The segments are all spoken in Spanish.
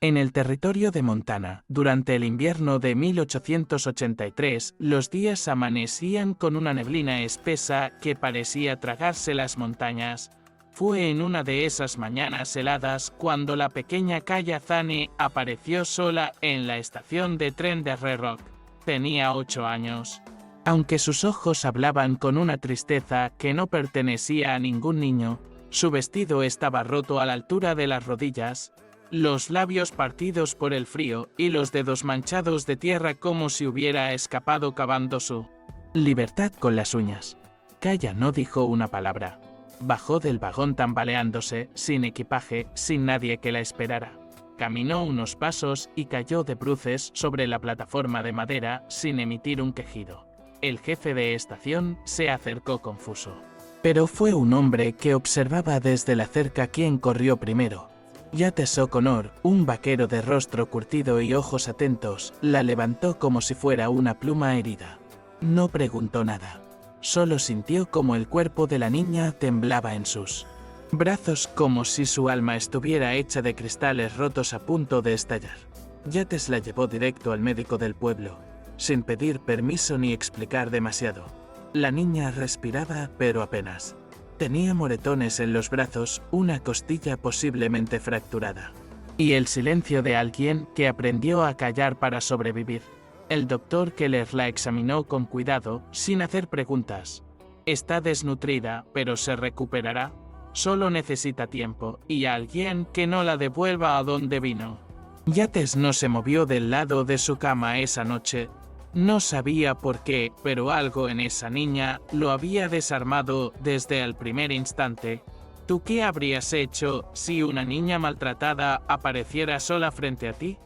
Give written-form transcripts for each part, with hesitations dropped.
En el territorio de Montana, durante el invierno de 1883, los días amanecían con una neblina espesa que parecía tragarse las montañas. Fue en una de esas mañanas heladas cuando la pequeña Kaya Zane apareció sola en la estación de tren de Red Rock. Tenía 8 años. Aunque sus ojos hablaban con una tristeza que no pertenecía a ningún niño, su vestido estaba roto a la altura de las rodillas, los labios partidos por el frío y los dedos manchados de tierra como si hubiera escapado cavando su libertad con las uñas. Kaya no dijo una palabra. Bajó del vagón tambaleándose, sin equipaje, sin nadie que la esperara. Caminó unos pasos y cayó de bruces sobre la plataforma de madera sin emitir un quejido. El jefe de estación se acercó confuso. Pero fue un hombre que observaba desde la cerca quién corrió primero. Yates O'Connor, un vaquero de rostro curtido y ojos atentos, la levantó como si fuera una pluma herida. No preguntó nada. Solo sintió como el cuerpo de la niña temblaba en sus brazos como si su alma estuviera hecha de cristales rotos a punto de estallar. Yates la llevó directo al médico del pueblo, sin pedir permiso ni explicar demasiado. La niña respiraba, pero apenas. Tenía moretones en los brazos, una costilla posiblemente fracturada. Y el silencio de alguien que aprendió a callar para sobrevivir. El doctor Keller la examinó con cuidado, sin hacer preguntas. Está desnutrida, pero se recuperará. Solo necesita tiempo, y alguien que no la devuelva a donde vino. Yates no se movió del lado de su cama esa noche. No sabía por qué, pero algo en esa niña lo había desarmado desde el primer instante. ¿Tú qué habrías hecho si una niña maltratada apareciera sola frente a ti?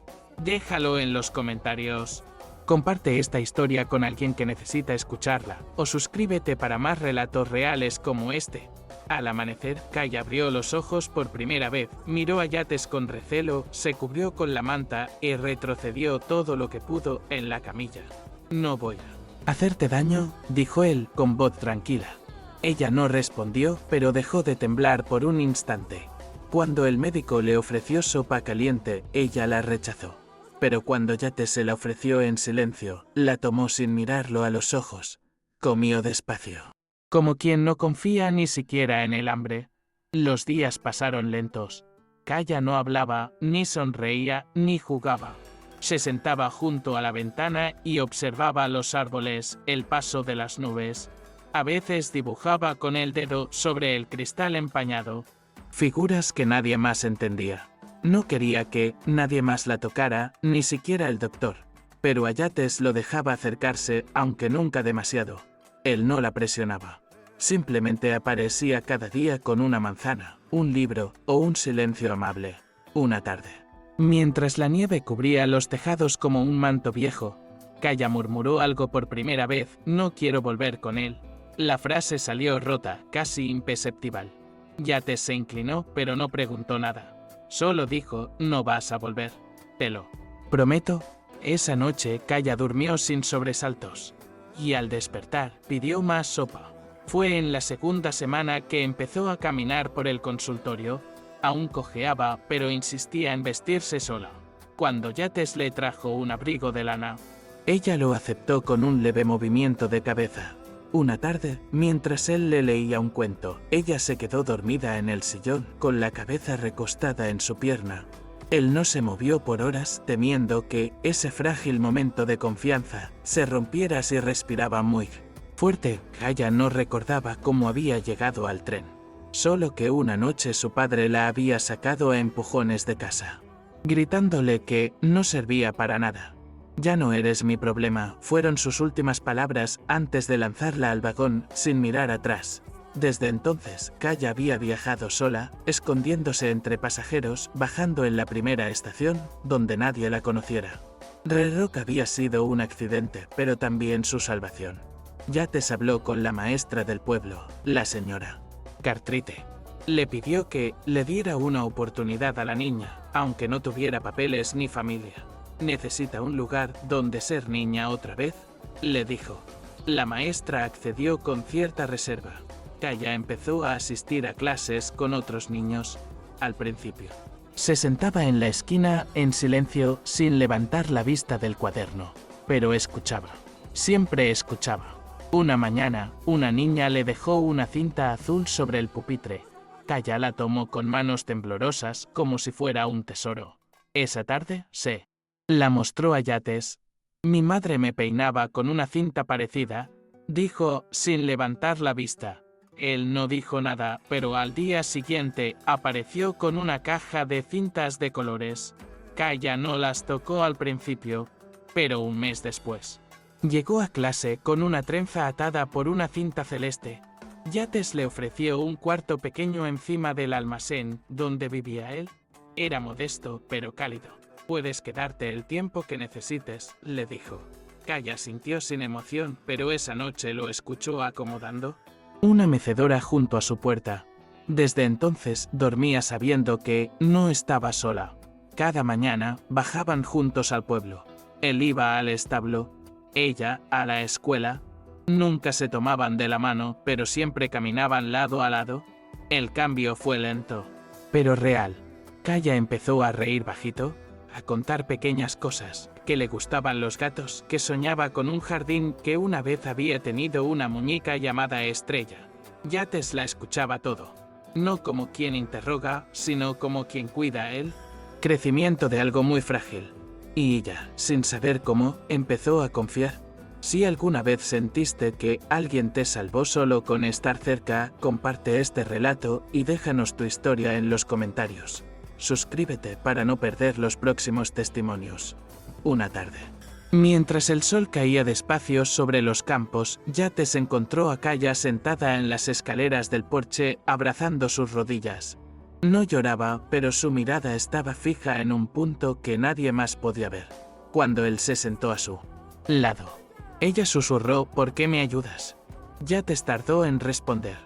Déjalo en los comentarios. Comparte esta historia con alguien que necesita escucharla, o suscríbete para más relatos reales como este. Al amanecer, Kaya abrió los ojos por primera vez, miró a Yates con recelo, se cubrió con la manta y retrocedió todo lo que pudo en la camilla. No voy a hacerte daño, dijo él con voz tranquila. Ella no respondió, pero dejó de temblar por un instante. Cuando el médico le ofreció sopa caliente, ella la rechazó. Pero cuando Yates se la ofreció en silencio, la tomó sin mirarlo a los ojos. Comió despacio. Como quien no confía ni siquiera en el hambre. Los días pasaron lentos. Kaya no hablaba, ni sonreía, ni jugaba. Se sentaba junto a la ventana y observaba los árboles, el paso de las nubes. A veces dibujaba con el dedo sobre el cristal empañado. Figuras que nadie más entendía. No quería que nadie más la tocara, ni siquiera el doctor. Pero a Yates lo dejaba acercarse, aunque nunca demasiado. Él no la presionaba. Simplemente aparecía cada día con una manzana, un libro o un silencio amable. Una tarde. Mientras la nieve cubría los tejados como un manto viejo, Kaya murmuró algo por primera vez: no quiero volver con él. La frase salió rota, casi imperceptible. Yates se inclinó, pero no preguntó nada. Solo dijo: no vas a volver. Te lo prometo. Esa noche Kaya durmió sin sobresaltos. Y al despertar, pidió más sopa. Fue en la segunda semana que empezó a caminar por el consultorio. Aún cojeaba, pero insistía en vestirse sola. Cuando Yates le trajo un abrigo de lana, ella lo aceptó con un leve movimiento de cabeza. Una tarde, mientras él le leía un cuento, ella se quedó dormida en el sillón, con la cabeza recostada en su pierna. Él no se movió por horas, temiendo que ese frágil momento de confianza se rompiera si respiraba muy fuerte. Kaya no recordaba cómo había llegado al tren. Solo que una noche su padre la había sacado a empujones de casa, gritándole que no servía para nada. Ya no eres mi problema, fueron sus últimas palabras antes de lanzarla al vagón, sin mirar atrás. Desde entonces, Kaya había viajado sola, escondiéndose entre pasajeros, bajando en la primera estación, donde nadie la conociera. Red Rock había sido un accidente, pero también su salvación. Yates habló con la maestra del pueblo, la señora Cartrite. Le pidió que le diera una oportunidad a la niña, aunque no tuviera papeles ni familia. ¿Necesita un lugar donde ser niña otra vez?, le dijo. La maestra accedió con cierta reserva. Kaya empezó a asistir a clases con otros niños. Al principio, Se sentaba en la esquina en silencio sin levantar la vista del cuaderno, pero escuchaba. Siempre escuchaba. Una mañana, una niña le dejó una cinta azul sobre el pupitre. Kaya la tomó con manos temblorosas como si fuera un tesoro. Esa tarde, la mostró a Yates. Mi madre me peinaba con una cinta parecida, dijo sin levantar la vista. Él no dijo nada, pero al día siguiente apareció con una caja de cintas de colores. Kaya no las tocó al principio, pero un mes después llegó a clase con una trenza atada por una cinta celeste. Yates le ofreció un cuarto pequeño encima del almacén donde vivía él. Era modesto, pero cálido. Puedes quedarte el tiempo que necesites, le dijo. Kaya sintió sin emoción, pero esa noche lo escuchó acomodando una mecedora junto a su puerta. Desde entonces dormía sabiendo que no estaba sola. Cada mañana bajaban juntos al pueblo. Él iba al establo, ella a la escuela. Nunca se tomaban de la mano, pero siempre caminaban lado a lado. El cambio fue lento, pero real. Kaya empezó a reír bajito, a contar pequeñas cosas, que le gustaban los gatos, que soñaba con un jardín, que una vez había tenido una muñeca llamada Estrella. Yates la escuchaba todo, no como quien interroga, sino como quien cuida a él. Crecimiento de algo muy frágil. Y ella, sin saber cómo, empezó a confiar. Si alguna vez sentiste que alguien te salvó solo con estar cerca, comparte este relato y déjanos tu historia en los comentarios. Suscríbete para no perder los próximos testimonios. Una tarde, mientras el sol caía despacio sobre los campos, Yates encontró a Kaya sentada en las escaleras del porche abrazando sus rodillas. No lloraba, pero su mirada estaba fija en un punto que nadie más podía ver. Cuando él se sentó a su lado, ella susurró: ¿por qué me ayudas? Yates tardó en responder.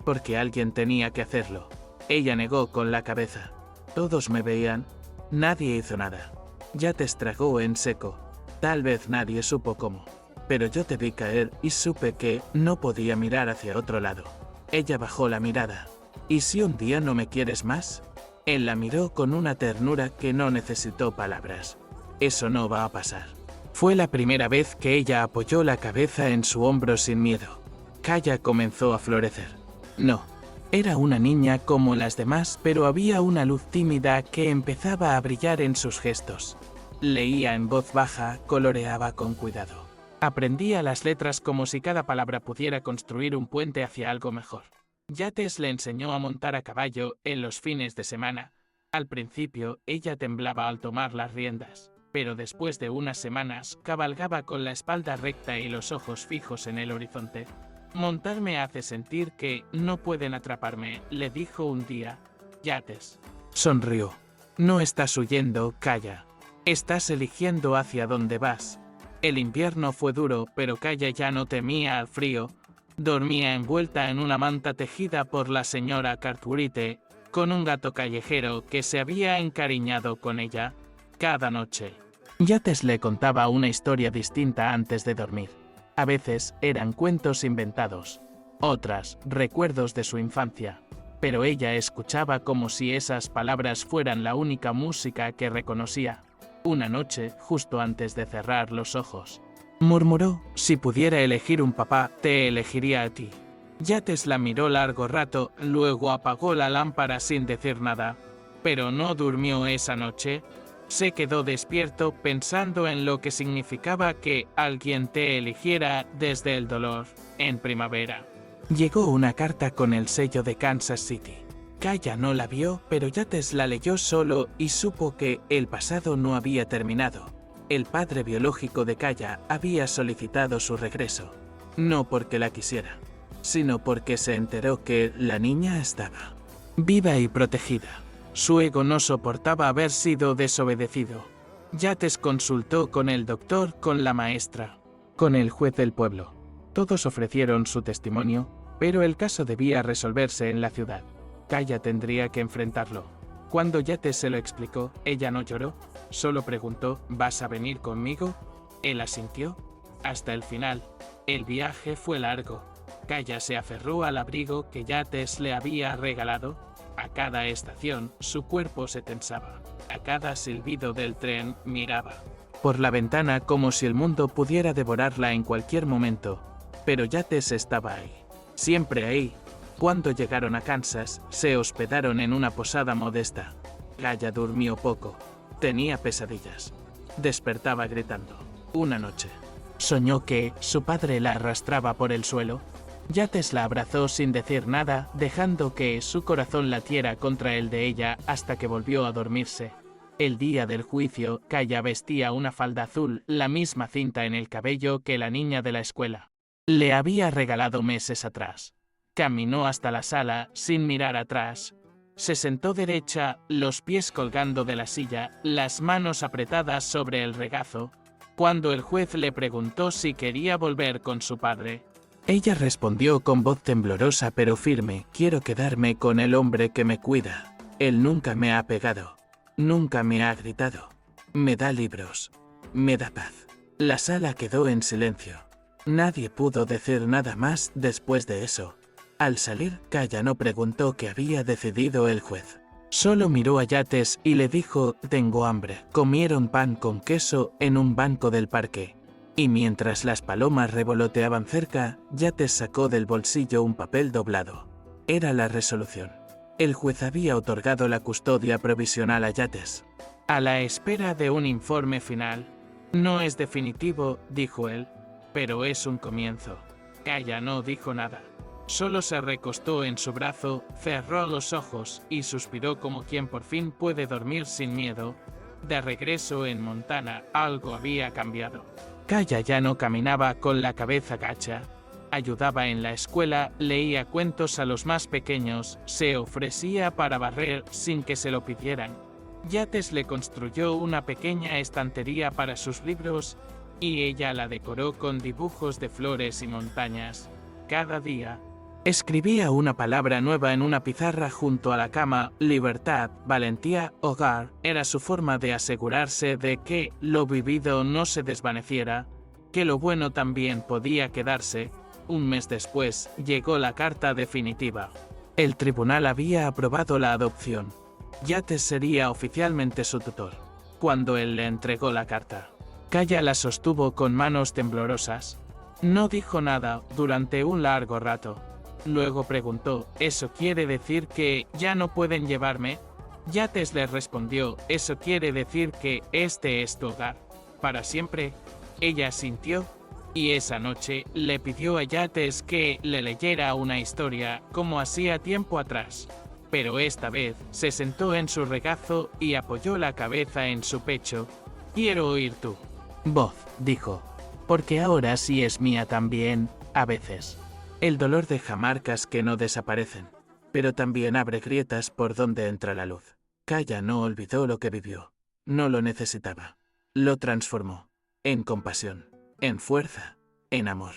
Porque alguien tenía que hacerlo. Ella negó con la cabeza. Todos me veían. Nadie hizo nada. Yates tragó en seco. Tal vez nadie supo cómo. Pero yo te vi caer y supe que no podía mirar hacia otro lado. Ella bajó la mirada. ¿Y si un día no me quieres más? Él la miró con una ternura que no necesitó palabras. Eso no va a pasar. Fue la primera vez que ella apoyó la cabeza en su hombro sin miedo. Kaya comenzó a florecer. No. Era una niña como las demás, pero había una luz tímida que empezaba a brillar en sus gestos. Leía en voz baja, coloreaba con cuidado. Aprendía las letras como si cada palabra pudiera construir un puente hacia algo mejor. Yates le enseñó a montar a caballo en los fines de semana. Al principio, ella temblaba al tomar las riendas, pero después de unas semanas, cabalgaba con la espalda recta y los ojos fijos en el horizonte. Montar me hace sentir que no pueden atraparme, le dijo un día. Yates sonrió. No estás huyendo, Kaya. Estás eligiendo hacia dónde vas. El invierno fue duro, pero Kaya ya no temía al frío. Dormía envuelta en una manta tejida por la señora Cartwright, con un gato callejero que se había encariñado con ella cada noche. Yates le contaba una historia distinta antes de dormir. A veces eran cuentos inventados, otras recuerdos de su infancia, pero ella escuchaba como si esas palabras fueran la única música que reconocía. Una noche, justo antes de cerrar los ojos, murmuró: si pudiera elegir un papá, te elegiría a ti. Yates la miró largo rato, luego apagó la lámpara sin decir nada. Pero no durmió esa noche. Se quedó despierto pensando en lo que significaba que alguien te eligiera desde el dolor. En primavera llegó una carta con el sello de Kansas City. Kaya no la vio, pero Yates la leyó solo y supo que el pasado no había terminado. El padre biológico de Kaya había solicitado su regreso, no porque la quisiera, sino porque se enteró que la niña estaba viva y protegida. Su ego no soportaba haber sido desobedecido. Yates consultó con el doctor, con la maestra, con el juez del pueblo. Todos ofrecieron su testimonio, pero el caso debía resolverse en la ciudad. Kaya tendría que enfrentarlo. Cuando Yates se lo explicó, ella no lloró, solo preguntó: ¿vas a venir conmigo? Él asintió. Hasta el final. El viaje fue largo. Kaya se aferró al abrigo que Yates le había regalado. A cada estación, su cuerpo se tensaba. A cada silbido del tren, miraba por la ventana como si el mundo pudiera devorarla en cualquier momento. Pero Yates estaba ahí. Siempre ahí. Cuando llegaron a Kansas, se hospedaron en una posada modesta. Kaya durmió poco. Tenía pesadillas. Despertaba gritando. Una noche, soñó que su padre la arrastraba por el suelo. Yates la abrazó sin decir nada, dejando que su corazón latiera contra el de ella hasta que volvió a dormirse. El día del juicio, Kaya vestía una falda azul, la misma cinta en el cabello que la niña de la escuela le había regalado meses atrás. Caminó hasta la sala, sin mirar atrás. Se sentó derecha, los pies colgando de la silla, las manos apretadas sobre el regazo, cuando el juez le preguntó si quería volver con su padre. Ella respondió con voz temblorosa pero firme: quiero quedarme con el hombre que me cuida. Él nunca me ha pegado. Nunca me ha gritado. Me da libros. Me da paz. La sala quedó en silencio. Nadie pudo decir nada más después de eso. Al salir, Kaya no preguntó qué había decidido el juez. Solo miró a Yates y le dijo: tengo hambre. Comieron pan con queso en un banco del parque. Y mientras las palomas revoloteaban cerca, Yates sacó del bolsillo un papel doblado. Era la resolución. El juez había otorgado la custodia provisional a Yates, a la espera de un informe final. No es definitivo, dijo él, pero es un comienzo. Kaya no dijo nada. Solo se recostó en su brazo, cerró los ojos y suspiró como quien por fin puede dormir sin miedo. De regreso en Montana, algo había cambiado. Kaya ya no caminaba con la cabeza gacha. Ayudaba en la escuela, leía cuentos a los más pequeños, se ofrecía para barrer sin que se lo pidieran. Yates le construyó una pequeña estantería para sus libros y ella la decoró con dibujos de flores y montañas. Cada día escribía una palabra nueva en una pizarra junto a la cama. Libertad, valentía, hogar, era su forma de asegurarse de que lo vivido no se desvaneciera, que lo bueno también podía quedarse. Un mes después, llegó la carta definitiva. El tribunal había aprobado la adopción. Yates sería oficialmente su tutor. Cuando él le entregó la carta, Kaya la sostuvo con manos temblorosas. No dijo nada durante un largo rato. Luego preguntó: ¿eso quiere decir que ya no pueden llevarme? Yates le respondió: ¿eso quiere decir que este es tu hogar para siempre? Ella sintió. Y esa noche le pidió a Yates que le leyera una historia como hacía tiempo atrás. Pero esta vez se sentó en su regazo y apoyó la cabeza en su pecho. Quiero oír tu voz, dijo, porque ahora sí es mía también, a veces. El dolor deja marcas que no desaparecen, pero también abre grietas por donde entra la luz. Kaya no olvidó lo que vivió. No lo necesitaba. Lo transformó en compasión, en fuerza, en amor.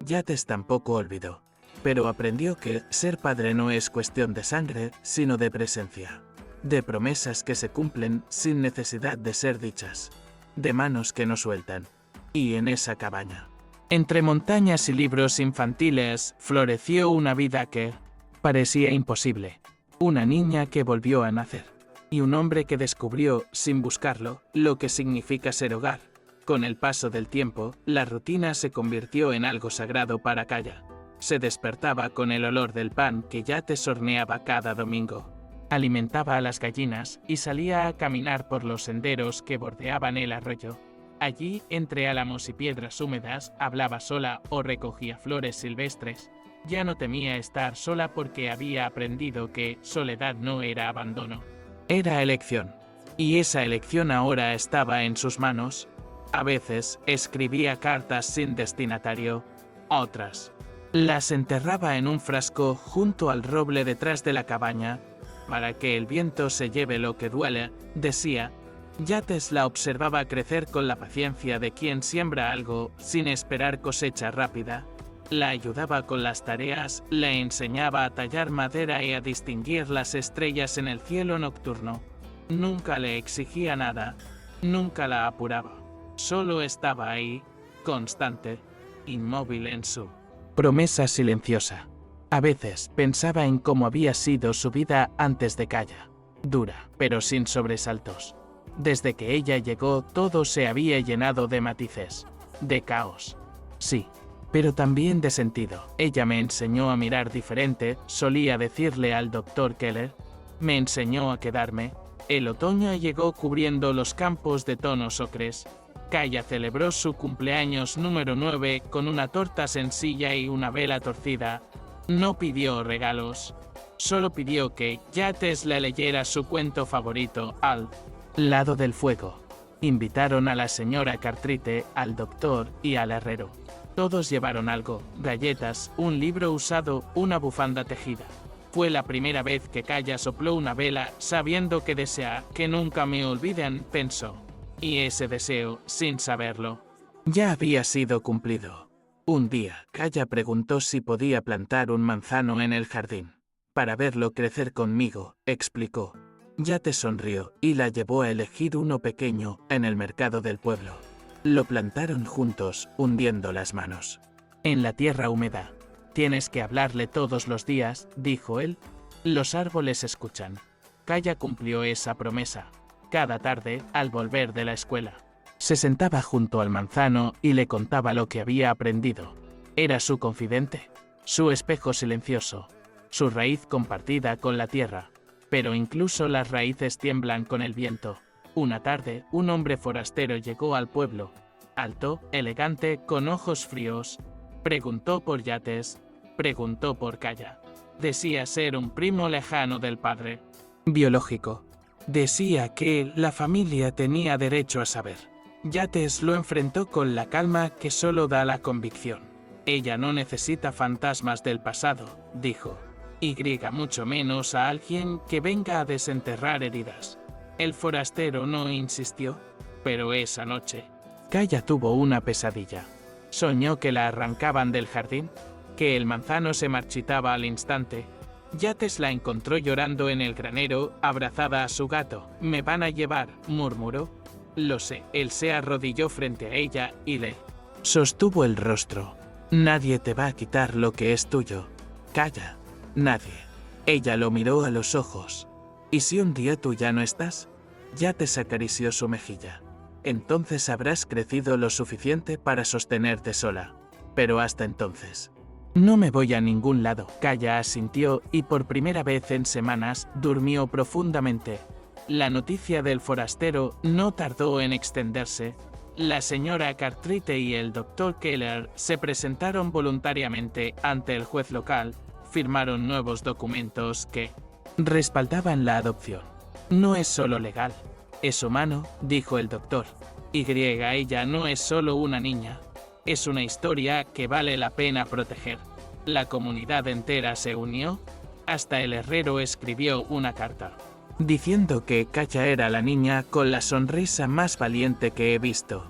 Yates tampoco olvidó, pero aprendió que ser padre no es cuestión de sangre, sino de presencia, de promesas que se cumplen sin necesidad de ser dichas, de manos que no sueltan. Y en esa cabaña, entre montañas y libros infantiles, floreció una vida que parecía imposible. Una niña que volvió a nacer, y un hombre que descubrió, sin buscarlo, lo que significa ser hogar. Con el paso del tiempo, la rutina se convirtió en algo sagrado para Kaya. Se despertaba con el olor del pan que Yates horneaba cada domingo. Alimentaba a las gallinas y salía a caminar por los senderos que bordeaban el arroyo. Allí, entre álamos y piedras húmedas, hablaba sola o recogía flores silvestres. Ya no temía estar sola porque había aprendido que soledad no era abandono. Era elección. Y esa elección ahora estaba en sus manos. A veces, escribía cartas sin destinatario. Otras las enterraba en un frasco junto al roble detrás de la cabaña. Para que el viento se lleve lo que duele, decía. Yates la observaba crecer con la paciencia de quien siembra algo sin esperar cosecha rápida. La ayudaba con las tareas, le enseñaba a tallar madera y a distinguir las estrellas en el cielo nocturno. Nunca le exigía nada, nunca la apuraba. Solo estaba ahí, constante, inmóvil en su promesa silenciosa. A veces pensaba en cómo había sido su vida antes de Kaya. Dura, pero sin sobresaltos. Desde que ella llegó, todo se había llenado de matices, de caos. Sí, pero también de sentido. Ella me enseñó a mirar diferente, solía decirle al Dr. Keller. Me enseñó a quedarme. El otoño llegó cubriendo los campos de tonos ocres. Kaya celebró su cumpleaños número 9 con una torta sencilla y una vela torcida. No pidió regalos. Solo pidió que Yates le leyera su cuento favorito, Al lado del fuego. Invitaron a la señora Cartrite, al doctor y al herrero. Todos llevaron algo, galletas, un libro usado, una bufanda tejida. Fue la primera vez que Kaya sopló una vela, sabiendo que desea que nunca me olviden, pensó. Y ese deseo, sin saberlo, ya había sido cumplido. Un día, Kaya preguntó si podía plantar un manzano en el jardín. Para verlo crecer conmigo, explicó. Yates sonrió y la llevó a elegir uno pequeño en el mercado del pueblo. Lo plantaron juntos, hundiendo las manos en la tierra húmeda. Tienes que hablarle todos los días, dijo él. Los árboles escuchan. Kaya cumplió esa promesa. Cada tarde, al volver de la escuela, se sentaba junto al manzano y le contaba lo que había aprendido. Era su confidente, su espejo silencioso, su raíz compartida con la tierra. Pero incluso las raíces tiemblan con el viento. Una tarde, un hombre forastero llegó al pueblo. Alto, elegante, con ojos fríos. Preguntó por Yates, preguntó por Kaya. Decía ser un primo lejano del padre. Biológico. Decía que la familia tenía derecho a saber. Yates lo enfrentó con la calma que solo da la convicción. Ella no necesita fantasmas del pasado, dijo. Y mucho menos a alguien que venga a desenterrar heridas. El forastero no insistió, pero esa noche, Kaya tuvo una pesadilla. Soñó que la arrancaban del jardín, que el manzano se marchitaba al instante. Yates la encontró llorando en el granero, abrazada a su gato. «Me van a llevar», murmuró. Lo sé. Él se arrodilló frente a ella y le sostuvo el rostro. «Nadie te va a quitar lo que es tuyo. Calla». «Nadie». Ella lo miró a los ojos. «¿Y si un día tú ya no estás?» Yates acarició su mejilla. «Entonces habrás crecido lo suficiente para sostenerte sola. Pero hasta entonces, no me voy a ningún lado». Kaya asintió y por primera vez en semanas durmió profundamente. La noticia del forastero no tardó en extenderse. La señora Cartrite y el Dr. Keller se presentaron voluntariamente ante el juez local. Firmaron nuevos documentos que respaldaban la adopción. «No es solo legal, es humano», dijo el doctor. Ella no es solo una niña, es una historia que vale la pena proteger. La comunidad entera se unió, hasta el herrero escribió una carta, diciendo que Kaya era la niña con la sonrisa más valiente que he visto.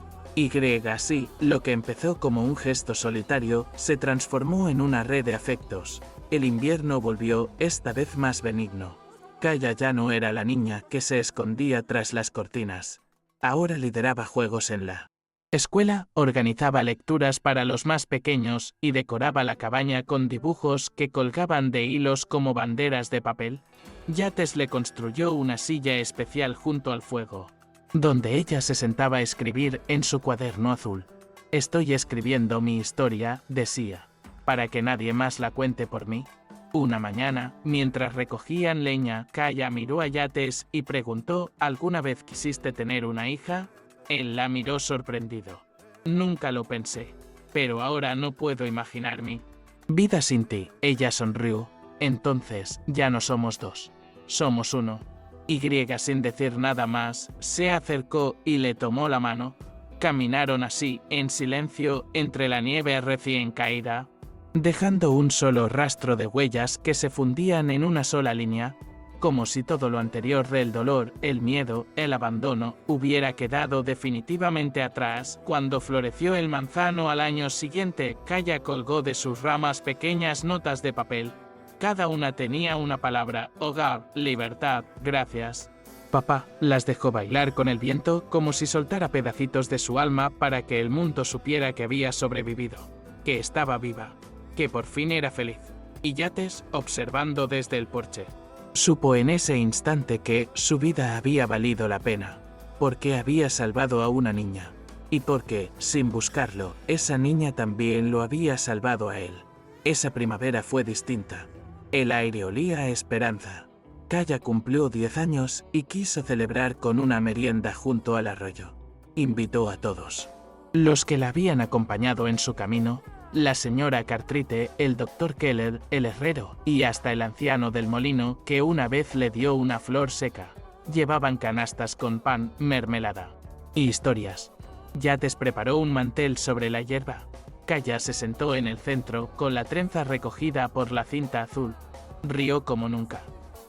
Así, lo que empezó como un gesto solitario, se transformó en una red de afectos. El invierno volvió, esta vez más benigno. Kaya ya no era la niña que se escondía tras las cortinas. Ahora lideraba juegos en la escuela, organizaba lecturas para los más pequeños y decoraba la cabaña con dibujos que colgaban de hilos como banderas de papel. Yates le construyó una silla especial junto al fuego, donde ella se sentaba a escribir en su cuaderno azul. «Estoy escribiendo mi historia», decía, «para que nadie más la cuente por mí». Una mañana, mientras recogían leña, Kaya miró a Yates y preguntó: «¿Alguna vez quisiste tener una hija?» Él la miró sorprendido. «Nunca lo pensé, pero ahora no puedo imaginar mi vida sin ti». Ella sonrió. «Entonces, ya no somos dos, somos uno». Sin decir nada más, se acercó y le tomó la mano. Caminaron así, en silencio, entre la nieve recién caída, dejando un solo rastro de huellas que se fundían en una sola línea, como si todo lo anterior del dolor, el miedo, el abandono, hubiera quedado definitivamente atrás. Cuando floreció el manzano al año siguiente, Kaya colgó de sus ramas pequeñas notas de papel. Cada una tenía una palabra: hogar, libertad, gracias. Papá las dejó bailar con el viento como si soltara pedacitos de su alma para que el mundo supiera que había sobrevivido, que estaba viva, que por fin era feliz. y Yates observando desde el porche. Supo en ese instante que su vida había valido la pena, porque había salvado a una niña, y porque, sin buscarlo, esa niña también lo había salvado a él. Esa primavera fue distinta. El aire olía a esperanza. Kaya cumplió 10 años y quiso celebrar con una merienda junto al arroyo. Invitó a todos. Los que la habían acompañado en su camino, la señora Cartrite, el doctor Keller, el herrero y hasta el anciano del molino que una vez le dio una flor seca. Llevaban canastas con pan, mermelada y historias. Yates preparó un mantel sobre la hierba. Kaya se sentó en el centro con la trenza recogida por la cinta azul. Rió como nunca.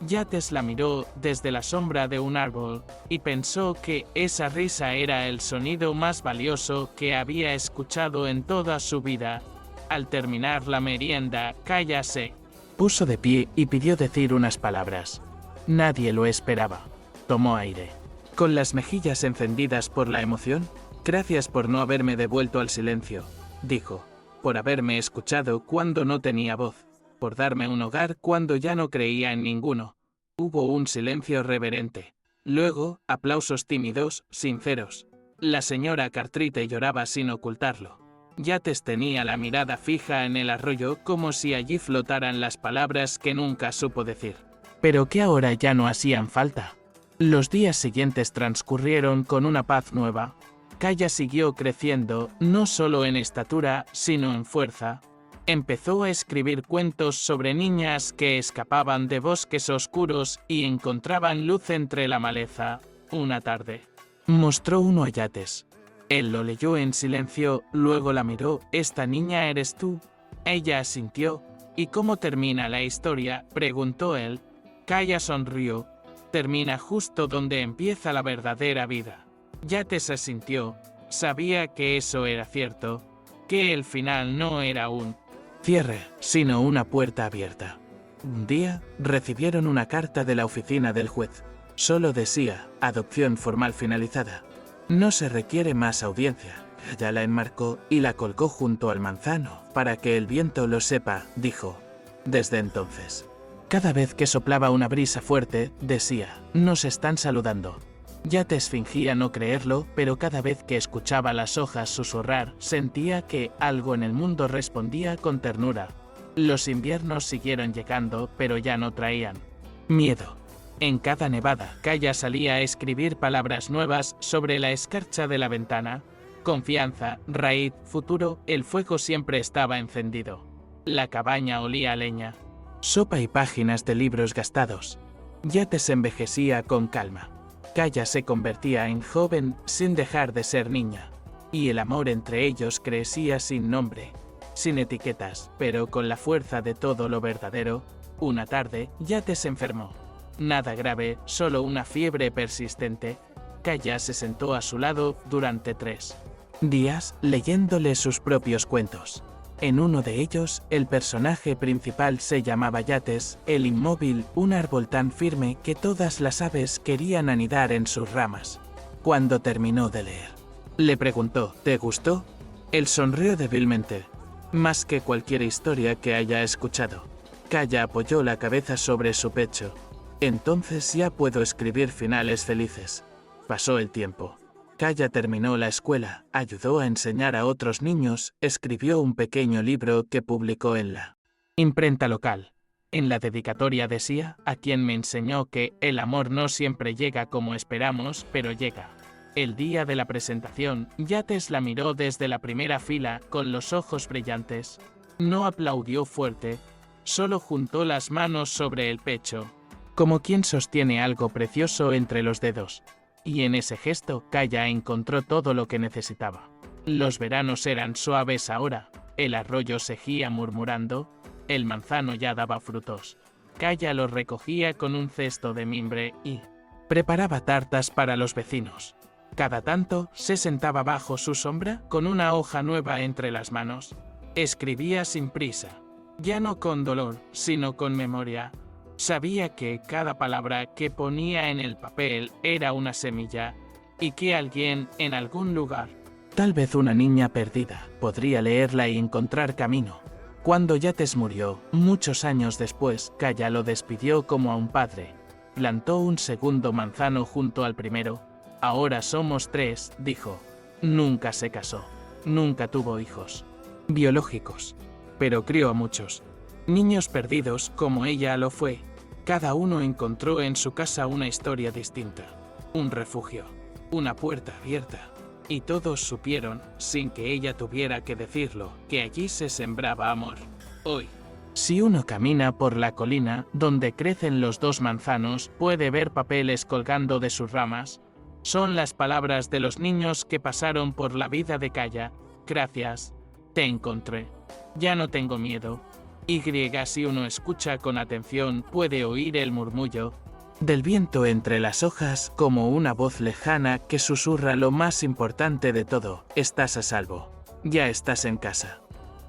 Yates la miró desde la sombra de un árbol y pensó que esa risa era el sonido más valioso que había escuchado en toda su vida. Al terminar la merienda, Kaya se puso de pie y pidió decir unas palabras. Nadie lo esperaba. Tomó aire. Con las mejillas encendidas por la emoción, «Gracias por no haberme devuelto al silencio», dijo, «por haberme escuchado cuando no tenía voz, por darme un hogar cuando ya no creía en ninguno». Hubo un silencio reverente. Luego, aplausos tímidos, sinceros. La señora Cartrite lloraba sin ocultarlo. Yates tenía la mirada fija en el arroyo como si allí flotaran las palabras que nunca supo decir, pero que ahora ya no hacían falta. Los días siguientes transcurrieron con una paz nueva. Kaya siguió creciendo, no solo en estatura, sino en fuerza. Empezó a escribir cuentos sobre niñas que escapaban de bosques oscuros y encontraban luz entre la maleza. Una tarde, mostró uno a Yates. Él lo leyó en silencio, luego la miró. «¿Esta niña eres tú?» Ella asintió. «¿Y cómo termina la historia?», preguntó él. Kaya sonrió. «Termina justo donde empieza la verdadera vida». Yates asintió. Sabía que eso era cierto, que el final no era un cierre, sino una puerta abierta. Un día, recibieron una carta de la oficina del juez. Solo decía, adopción formal finalizada. No se requiere más audiencia. Ella la enmarcó y la colgó junto al manzano, para que el viento lo sepa, dijo. Desde entonces, cada vez que soplaba una brisa fuerte, decía, nos están saludando. Yates fingía no creerlo, pero cada vez que escuchaba las hojas susurrar, sentía que algo en el mundo respondía con ternura. Los inviernos siguieron llegando, pero ya no traían miedo. En cada nevada, Kaya salía a escribir palabras nuevas sobre la escarcha de la ventana. Confianza, raíz, futuro, el fuego siempre estaba encendido. La cabaña olía a leña. Sopa y páginas de libros gastados. Yates envejecía con calma. Kaya se convertía en joven sin dejar de ser niña. Y el amor entre ellos crecía sin nombre, sin etiquetas, pero con la fuerza de todo lo verdadero. Una tarde, Yates se enfermó. Nada grave, solo una fiebre persistente. Kaya se sentó a su lado durante 3 días, leyéndole sus propios cuentos. En uno de ellos, el personaje principal se llamaba Yates, el inmóvil, un árbol tan firme que todas las aves querían anidar en sus ramas. Cuando terminó de leer, le preguntó, ¿te gustó? Él sonrió débilmente. Más que cualquier historia que haya escuchado. Kaya apoyó la cabeza sobre su pecho. Entonces ya puedo escribir finales felices. Pasó el tiempo. Kaya terminó la escuela, ayudó a enseñar a otros niños, escribió un pequeño libro que publicó en la imprenta local. En la dedicatoria decía, a quien me enseñó que el amor no siempre llega como esperamos, pero llega. El día de la presentación, Yates la miró desde la primera fila con los ojos brillantes. No aplaudió fuerte, solo juntó las manos sobre el pecho, como quien sostiene algo precioso entre los dedos. Y en ese gesto, Kaya encontró todo lo que necesitaba. Los veranos eran suaves ahora, el arroyo seguía murmurando, el manzano ya daba frutos. Kaya los recogía con un cesto de mimbre y preparaba tartas para los vecinos. Cada tanto, se sentaba bajo su sombra, con una hoja nueva entre las manos. Escribía sin prisa, ya no con dolor, sino con memoria. Sabía que cada palabra que ponía en el papel era una semilla, y que alguien, en algún lugar, tal vez una niña perdida, podría leerla y encontrar camino. Cuando Yates murió, muchos años después, Calla lo despidió como a un padre. Plantó un segundo manzano junto al primero. Ahora somos 3, dijo. Nunca se casó. Nunca tuvo hijos biológicos. Pero crió a muchos niños perdidos, como ella lo fue. Cada uno encontró en su casa una historia distinta. Un refugio. Una puerta abierta. Y todos supieron, sin que ella tuviera que decirlo, que allí se sembraba amor. Hoy, si uno camina por la colina donde crecen los 2 manzanos, puede ver papeles colgando de sus ramas. Son las palabras de los niños que pasaron por la vida de Calla. Gracias. Te encontré. Ya no tengo miedo. Si uno escucha con atención, puede oír el murmullo del viento entre las hojas, como una voz lejana que susurra lo más importante de todo: estás a salvo. Ya estás en casa.